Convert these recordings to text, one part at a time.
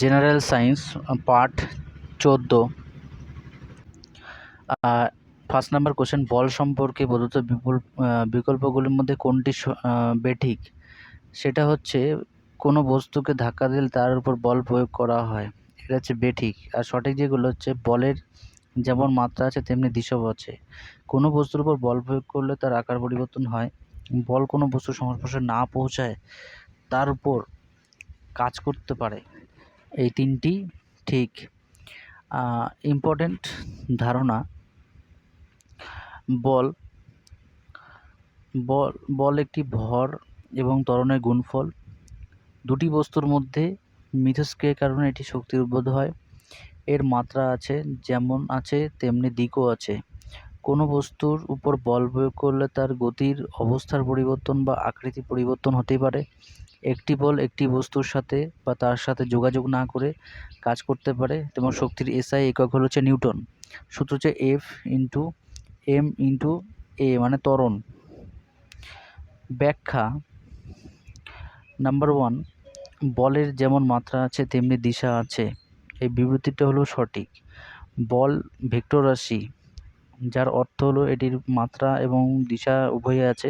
General science part 14। First number question, বল সম্পর্কে প্রদত্ত বিকল্পগুলির মধ্যে কোনটি বেঠিক? সেটা হচ্ছে কোনো বস্তুকে ধাক্কা দিলে তার উপর বল প্রয়োগ করা হয়, এটা হচ্ছে বেঠিক। আর সঠিক যেগুলো হচ্ছে, বলের যেমন মাত্রা আছে তেমনি দিশাও আছে। কোনো বস্তুর উপর বল প্রয়োগ করলে তার আকার পরিবর্তন হয়। বল কোনো বস্তুর সংস্পর্শে না পৌঁছায় তার উপর কাজ করতে পারে। এই তিনটি ঠিক। ইম্পর্টেন্ট ধারণা, বল বল বল একটি ভর এবং ত্বরণের গুণফল। দুটি বস্তুর মধ্যে মিথস্ক্রিয়ার কারণে এটি শক্তির উদ্ভূত হয়। এর মাত্রা আছে, যেমন আছে তেমনি দিকও আছে। কোনো বস্তুর উপর বল প্রয়োগ করলে তার গতির অবস্থার পরিবর্তন বা আকৃতি পরিবর্তন হতে পারে। একটি বল একটি বস্তুর সাথে বা তার সাথে যোগাযোগ না করে কাজ করতে পারে। তেমন শক্তির এসআই একক হচ্ছে নিউটন। সূত্র হচ্ছে এফ ইন্টু এম ইন্টু এ, মানে ত্বরণ। ব্যাখ্যা, নাম্বার 1, বলের যেমন মাত্রা আছে তেমনি দিশা আছে, এই বিবৃতিটা হলো সঠিক। বল ভেক্টর রাশি, যার অর্থ হলো এটির মাত্রা এবং দিশা উভয়ই আছে।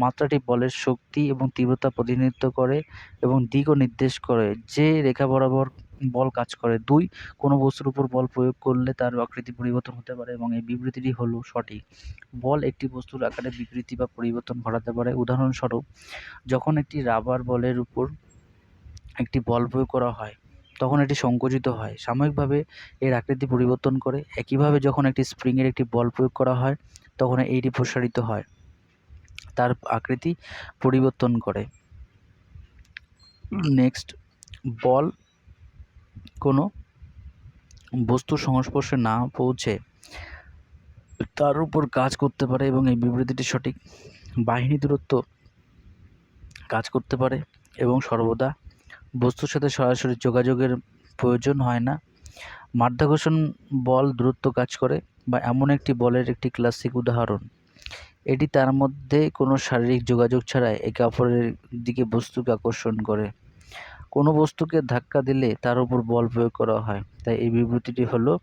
মাত্রাটি বলের শক্তি এবং তীব্রতা প্রতিনিধিত্ব করে এবং দিকও নির্দেশ করে যে রেখা বরাবর বল কাজ করে। 2, কোনো বস্তুর উপর বল প্রয়োগ করলে তার আকৃতি পরিবর্তন হতে পারে এবং এই বিবৃতিটি হলো সঠিক। বল একটি বস্তুর আকারে বিকৃতি বা পরিবর্তন ঘটাতে পারে। উদাহরণস্বরূপ, যখন একটি রাবার বলের উপর একটি বল প্রয়োগ করা হয় তখন এটি সংকুচিত হয়, সাময়িকভাবে এর আকৃতি পরিবর্তন করে। একইভাবে যখন একটি স্প্রিংয়ের একটি বল প্রয়োগ করা হয় তখন এইটি প্রসারিত হয়, তার আকৃতি পরিবর্তন করে। নেক্সট, বল কোনো বস্তুর সংস্পর্শে না পৌঁছে তার উপর কাজ করতে পারে এবং এই বিবৃতিটি সঠিক। বাহিনী দূরত্ব কাজ করতে পারে এবং সর্বদা বস্তুর সাথে সরাসরি যোগাযোগের প্রয়োজন হয় না। মাধ্যাকর্ষণ বল দূরত্ব কাজ করে বা এমন একটি বলের একটি ক্লাসিক উদাহরণ। এটি তার মধ্যে কোনো শারীরিক যোগাযোগ ছাড়াই একে অপরের দিকে বস্তুকে আকর্ষণ করে। কোনো বস্তুকে ধাক্কা দিলে তার উপর বল প্রয়োগ করা হয়, তাই এই বিবৃতিটি হলো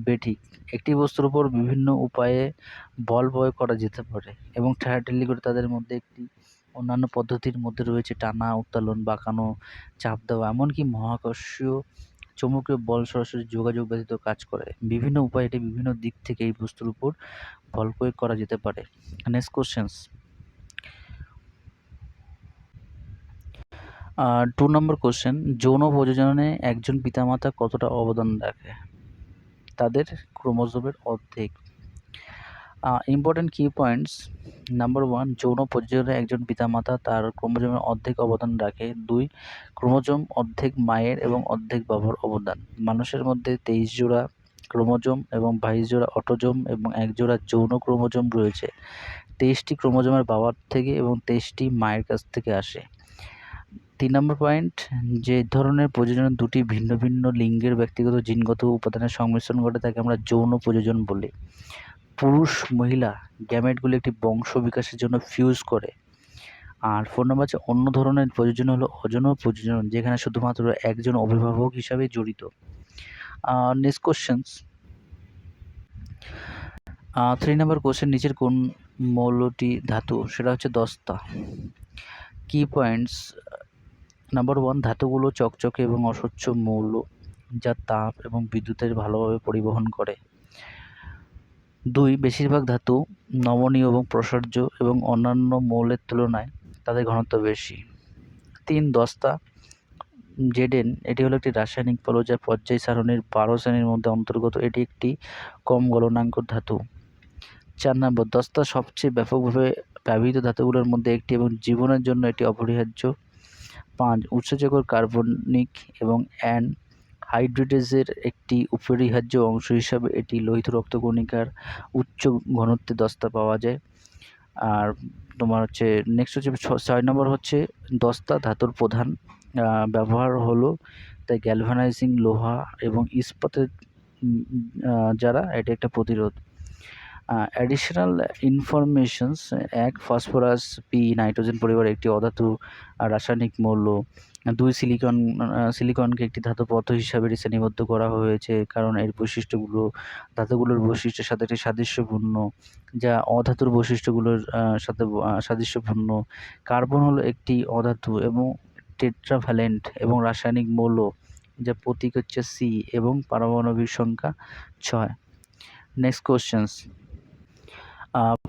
বেঠিক। একটি বস্তুর উপর বিভিন্ন উপায়ে বল প্রয়োগ করা যেতে পারে এবং ঠেলাঠেলি করে তাদের মধ্যে একটি অন্যান্য পদ্ধতির মধ্যে রয়েছে টানা, উত্তোলন, বাঁকানো, চাপ দেওয়া, এমনকি মহাকর্ষীয় চৌম্বকীয় বল সরাসরি যোগাযোগ ব্যতীত কাজ করে। বিভিন্ন উপায়ে এটি বিভিন্ন দিক থেকে এই বস্তুর উপর বল প্রয়োগ করা যেতে পারে। নেক্সট কোশ্চেন্স, 2 নম্বর কোশ্চেন, যৌন প্রজননে একজন পিতামাতা কতটা অবদান রাখে? তাদের ক্রোমোজোমের অর্ধেক। ইম্পর্টেন্ট কি পয়েন্টস, নাম্বার 1, যৌন প্রজননে একজন পিতামাতা তার ক্রোমোজোমের অর্ধেক অবদান রাখে। 2, ক্রোমোজোম অর্ধেক মায়ের এবং অর্ধেক বাবার অবদান। মানুষের মধ্যে 23 জোড়া ক্রোমোজোম এবং 22 জোড়া অটোজোম এবং 1 জোড়া যৌন ক্রোমোজোম রয়েছে। 23টি ক্রোমোজোমের বাবার থেকে এবং 23টি মায়ের কাছ থেকে আসে। 3 নম্বর পয়েন্ট, যে ধরনের প্রজননে দুটি ভিন্ন ভিন্ন লিঙ্গের ব্যক্তিগত জিনগত উপাদানের সংমিশ্রণ ঘটে তাকে আমরা যৌন প্রজনন বলি। পুরুষ মহিলা গ্যামেটগুলি একটি বংশ বিকাশের জন্য ফিউজ করে। আর 4 নম্বর হচ্ছে অন্য ধরনের প্রজনন হলো অযৌন প্রজনন, যেখানে শুধুমাত্র একজন অভিভাবক হিসাবে জড়িত। নেক্সট কোশ্চেন্স, 3 নম্বর কোশ্চেন, নিচের কোন মৌলটি ধাতু? সেটা হচ্ছে দস্তা। কি পয়েন্টস, নাম্বার 1, ধাতুগুলো চকচকে এবং অস্বচ্ছ মৌল যা তাপ এবং বিদ্যুতের ভালোভাবে পরিবহন করে। 2, বেশিরভাগ ধাতু নমনীয় এবং প্রসার্য এবং অন্যান্য মৌলের তুলনায় তাদের ঘনত্ব বেশি। 3, দস্তা জেডেন, এটি হলো একটি রাসায়নিক পৌল যা পর্যায় সারণীর 12 শ্রেণীর মধ্যে অন্তর্গত। এটি একটি কম গলনাঙ্ক ধাতু। 4 নম্বর, দস্তা সবচেয়ে ব্যাপকভাবে ব্যবহৃত ধাতুগুলোর মধ্যে একটি এবং জীবনের জন্য এটি অপরিহার্য। 5, উৎসেচকের কার্বনিক এবং অ্যানহাইড্রেটেজের একটি অপরিহার্য অংশ হিসাবে এটি লোহিত রক্তকণিকার উচ্চ ঘনত্বে দস্তা পাওয়া যায়। আর তোমার হচ্ছে নেক্সট হচ্ছে 6 নম্বর হচ্ছে দস্তা ধাতুর প্রধান ব্যবহার হলো তাই গ্যালভানাইজিং লোহা এবং ইস্পাতের যারা এটা একটা প্রতিরোধ। Additional informations: 1 phosphorus P nitrogen পরিবারের একটি অধাতু রাসায়নিক মৌল। 2 সিলিকনকে একটি ধাতু পদার্থ হিসাবে শ্রেণীবদ্ধ করা হয়েছে কারণ এর বৈশিষ্ট্যগুলো ধাতুগুলোর বৈশিষ্ট্যের সাথে একটি সাদৃশ্যপূর্ণ, যা অধাতুর বৈশিষ্ট্যগুলোর সাথে সাদৃশ্যপূর্ণ। কার্বন হলো একটি অধাতু এবং টেট্রাভ্যালেন্ট এবং রাসায়নিক মৌল, যা প্রতীক হচ্ছে সি এবং পারমাণবিক সংখ্যা 6। Next questions.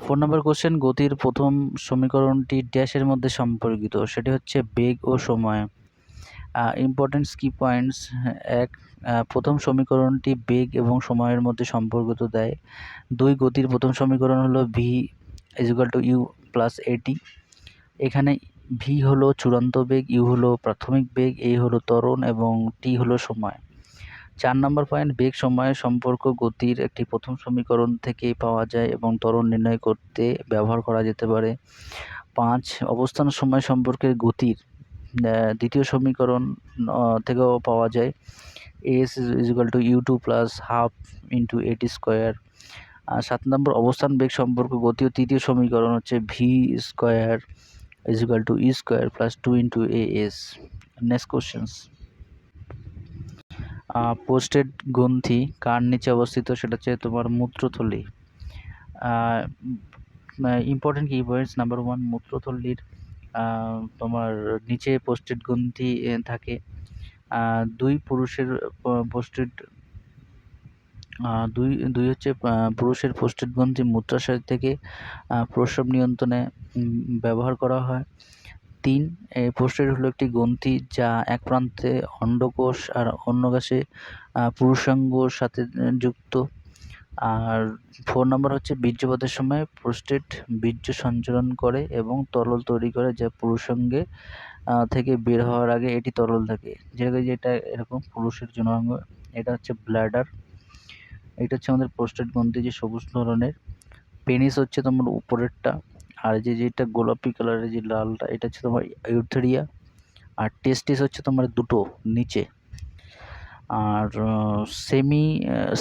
4 নম্বর কোশ্চেন: গতির প্রথম সমীকরণটি ড্যাশের মধ্যে সম্পর্কিত? সেটি হচ্ছে বেগ ও সময়। ইম্পর্টেন্স কি পয়েন্টস: 1, প্রথম সমীকরণটি বেগ এবং সময়ের মধ্যে সম্পর্কিত দেয়। 2, গতির প্রথম সমীকরণ হলো ভি = ইউ প্লাস এটি। এখানে ভি হলো চূড়ান্ত বেগ, ইউ হলো প্রাথমিক বেগ, এ হলো ত্বরণ এবং টি হলো সময়। 4 নম্বর পয়েন্ট: বেগ সময়ের সম্পর্ক গতির একটি প্রথম সমীকরণ থেকেই পাওয়া যায় এবং ত্বরণ নির্ণয় করতে ব্যবহার করা যেতে পারে। 5, অবস্থান সময় সম্পর্কের গতির দ্বিতীয় সমীকরণ থেকেও পাওয়া যায়। S = u2 plus half into এটি স্কোয়ার। 7 নম্বর: অবস্থান বেগ সম্পর্ক গতীয় তৃতীয় সমীকরণ হচ্ছে V square = E square plus 2 into S. Next questions. Prostate গ্রন্থি কার নিচে অবস্থিত? সেটা হচ্ছে তোমার মূত্রথলি। ইম্পর্টেন্ট কি পয়েন্টস: নাম্বার 1, মূত্রথলির তোমার নিচে পোস্টেড গ্রন্থি থাকে। 2, পুরুষের পোস্টেড দুই হচ্ছে পুরুষের পোস্টেড গ্রন্থি মূত্রাশয় থেকে প্রস্রাব নিয়ন্ত্রণে ব্যবহার করা হয়। 3, পোস্টেড হলো একটি গ্রন্থি যা এক প্রান্তে অন্ডকোষ আর অন্য পাশে পুরুষাঙ্গর সাথে যুক্ত। আর 4 নম্বর হচ্ছে বীর্যপাতের সময় প্রোস্টেট বীর্য সঞ্চালন করে এবং তরল তৈরি করে, যা পুরুষাঙ্গে থেকে বের হওয়ার আগে এটি তরল থাকে। যেটা এরকম পুরুষের যৌনাঙ্গ। এটা হচ্ছে ব্ল্যাডার। এটা হচ্ছে আমাদের প্রোস্টেট গ্রন্থি, যে সবুজ ধরনের। পেনিস হচ্ছে তোমার উপরেরটা, আর যেটা গোলাপি কালারের যে লালটা এটা হচ্ছে তোমার ইউথেরিয়া। আর টেস্টিস হচ্ছে তোমার দুটো নিচে। আর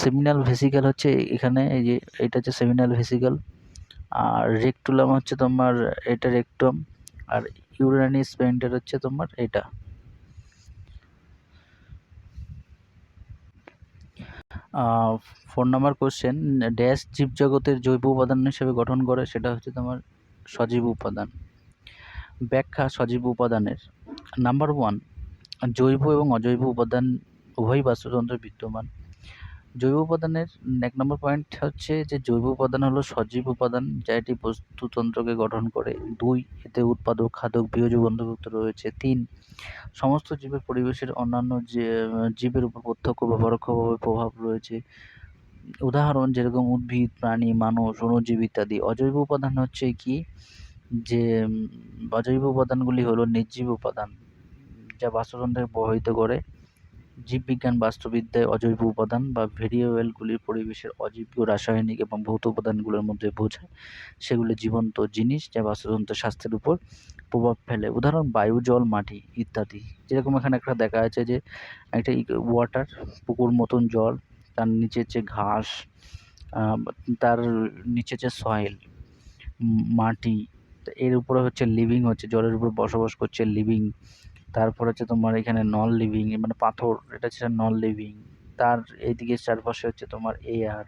সেমিনাল ভেসিকল হচ্ছে এখানে, এই যে এটা হচ্ছে সেমিনাল ভেসিকল। আর রেকটুলাম হচ্ছে তোমার এটা রেকটম। আর ইউরানি স্পেন্টার হচ্ছে তোমার এটা। আহ 4 নম্বর কোশ্চেন: ড্যাশ জীবজগতের জৈব উপাদান হিসেবে গঠন করে? সেটা হচ্ছে তোমার সজীব উপাদান। ব্যাখ্যা সজীব উপাদানের। নাম্বার 1, জৈব এবং অজৈব উপাদান উভয়ই বাস্তুতন্ত্রে বিদ্যমান। জৈব উপাদানের 1 নম্বর পয়েন্ট হচ্ছে যে জৈব উপাদান হলো সজীব উপাদান যা এটি বাস্তুতন্ত্রকে গঠন করে। 2, এতে উৎপাদক, খাদক, বিয়োজক অন্তর্ভুক্ত রয়েছে। 3, সমস্ত জীবের পরিবেশের অন্যান্য জীবের উপর প্রত্যক্ষ বা পরোক্ষভাবে প্রভাব রয়েছে। উদাহরণ যেরকম উদ্ভিদ, প্রাণী, মানুষ, অণুজীব ইত্যাদি। অজৈব উপাদান হচ্ছে কি, যে অজৈব উপাদানগুলি হলো নির্জীব উপাদান যা বাস্তুতন্ত্রে প্রভাবিত করে। জীববিজ্ঞান বাস্তুবিদ্যায় অজৈব উপাদান বা ভেরিয়েবলগুলির পরিবেশের অজৈব রাসায়নিক এবং ভৌত উপাদানগুলোর মধ্যে বোঝায়। সেগুলি জীবন্ত জিনিস যা বাস্তুতন্ত্রের স্বাস্থ্যের উপর প্রভাব ফেলে। উদাহরণ বায়ু, জল, মাটি ইত্যাদি। যেরকম এখানে একটা দেখা যাচ্ছে যে একটা ওয়াটার, পুকুর মতন জল, তার নিচে হচ্ছে ঘাস, তার নিচে হচ্ছে সয়েল, মাটি, এর উপরে হচ্ছে লিভিং, হচ্ছে জলের উপর বসবাস করছে লিভিং। তারপর হচ্ছে তোমার এখানে নন লিভিং, মানে পাথর, এটা হচ্ছে নন লিভিং। তার এইদিকে চারপাশে হচ্ছে তোমার এয়ার,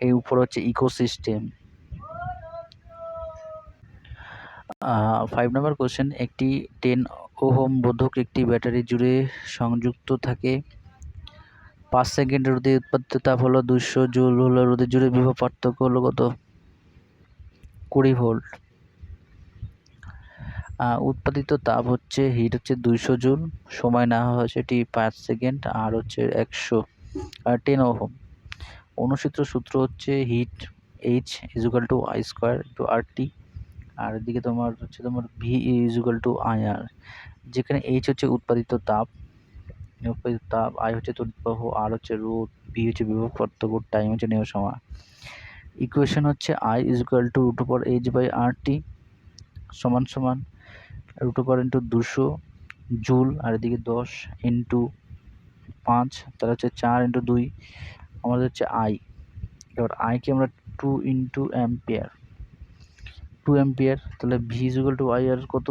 এই উপর হচ্ছে ইকোসিস্টেম। 5 নম্বর কোশ্চেন: একটি 10 ওহম রোধক একটি ব্যাটারি জুড়ে সংযুক্ত থাকে। 5 সেকেন্ড রোধে উৎপাদিত তাপ হলো 200 জুল হলো রোধের জুড়ে বিভব পার্থক্য হলো কত? 20 ভোল্ট। উৎপাদিত তাপ হচ্ছে হিট হচ্ছে 200 জুল, সময় নেওয়া হয়েছে এটি 5 সেকেন্ড, আর হচ্ছে 10 ওহম। অনুসূত্র সূত্র হচ্ছে হিট H = I² × RT। আর এদিকে তোমার হচ্ছে তোমার V = IR, যেখানে H হচ্ছে উৎপাদিত তাপ, I হচ্ছে তড়িৎ প্রবাহ, R হচ্ছে রোধ, V হচ্ছে বিভব পার্থক্য, টাইম হচ্ছে নেওয়ার সময়। ইকুয়েশন হচ্ছে I = √H/RT সমান √/, 200 জুল, আর এদিকে 10 × 5, তাহলে হচ্ছে 4 × 2, আমাদের হচ্ছে I। এবার আইকে আমরা 2 ইন্টু অ্যাম্পিয়ার, 2 অ্যাম্পিয়ার। তাহলে ভি ইকুয়াল টু আই আর কত,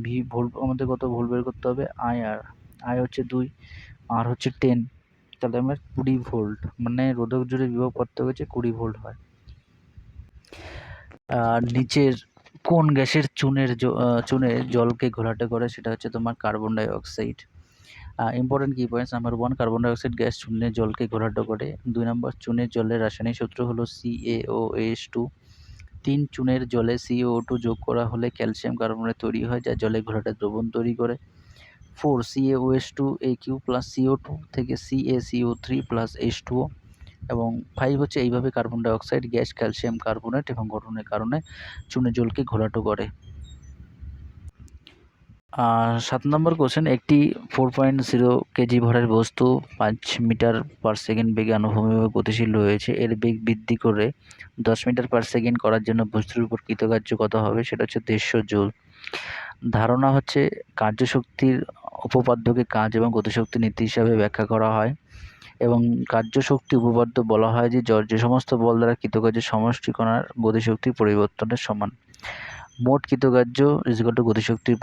ভি ভোল্ট আমাদের কত ভোল্ট বের করতে হবে, আই হচ্ছে 2, আর হচ্ছে 10, তাহলে আমার 20 ভোল্ট, মানে রোধক জুড়ে বিভব পার্থক্য হচ্ছে 20 ভোল্ট হয়। আর নিচের কোন গ্যাসের চুনে জলকে ঘোলাটে করে, সেটা হচ্ছে তোমার কার্বন ডাই অক্সাইড। ইম্পর্টেন্ট কি points, number 1 carbon die oxide gas চুনে জলকে ঘোলাটে করে। 2 নম্বর চুনের জলের রাসায়নিক সূত্র হলো CaOH2। 3 চুনের জলে CO2 যোগ করা হলে ক্যালসিয়াম কার্বনেট তৈরি হয়, যা জলে ঘোলাটে দ্রবণ তৈরি করে। 4 CaOH2aq প্লাস CO2 থেকে CaCO3 প্লাস H2O। এবং 5 হচ্ছে এইভাবে carbon die oxide gas calcium carbonate এবং গঠনের কারণে চুনের জলকে ঘোলাটো করে। 7 নম্বর কোশ্চেন, একটি 4.0 কেজি ভরের বস্তু 5 মিটার পার সেকেন্ড বেগে আনুভূমিকভাবে গতিশীল রয়েছে। এর বেগ বৃদ্ধি করে 10 মিটার পার সেকেন্ড করার জন্য বস্তুর উপর কৃতকার্য কত হবে, সেটা হচ্ছে 150 জুল। ধারণা হচ্ছে কার্যশক্তির উপপাদ্যকে কাজ এবং গতিশক্তি নীতি হিসাবে ব্যাখ্যা করা হয়, এবং কার্যশক্তি উপপাদ্য বলা হয় যে সমস্ত বল দ্বারা কৃতকার্যের সমষ্টি কণার গতিশক্তির পরিবর্তনের সমান। মোট কৃতকার্য ইজিক্যাল টু গতিশক্তির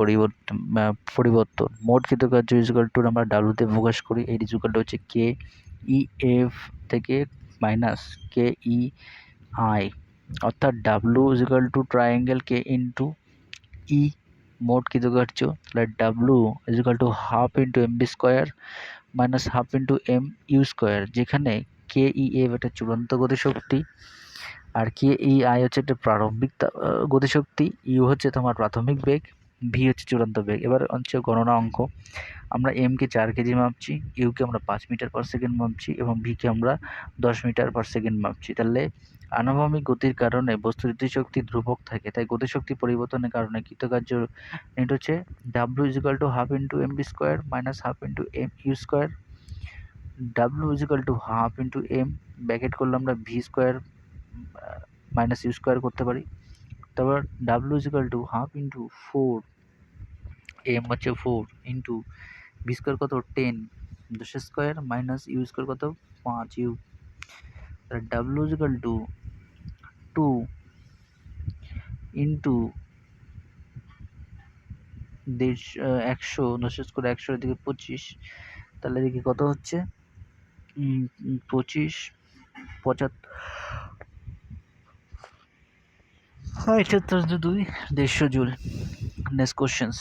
পরিবর্তন। মোট কৃতকার্য ইজিক্যাল টু আমরা ডাব্লুতে প্রকাশ করি, এই ইজিক্যাল টু হচ্ছে কে ই এফ থেকে মাইনাস কে ই আই, অর্থাৎ W equal to triangle K into E মোট কৃতকার্য, তাহলে W equal to half into MB square minus half into M U square, যেখানে কে ই এফ একটা চূড়ান্ত গতিশক্তি, আর কে ই আই হচ্ছে একটা প্রারম্ভিক গতিশক্তি, ইউ হচ্ছে তোমার প্রাথমিক বেগ, ভি হচ্ছে চূড়ান্ত বেগ। এবার হচ্ছে গণনা অঙ্ক, আমরা এমকে 4 কেজি মাপছি, ইউকে আমরা 5 মিটার পার সেকেন্ড মাপছি এবং ভিকে আমরা 10 মিটার পার সেকেন্ড মাপছি। তাহলে আনুভূমিক গতির কারণে বস্তুর গতিশক্তি ধ্রুবক থাকে, তাই গতিশক্তি পরিবর্তনের কারণে কৃতকার্য ইউনিট হচ্ছে W equal to half into M B square minus half into M U square. W equal to half into M bracket করলে আমরা V square minus U square করতে পারি। তারপর W equal to half into 4, M হচ্ছে 4 into V square কত 10 10 square minus U square কত 5 U. তাহলে W equal to 2 into 100 10 square 100 এদিকে 25, তাহলে এদিকে কত হচ্ছে 25 75 2 150 জুল। Next questions,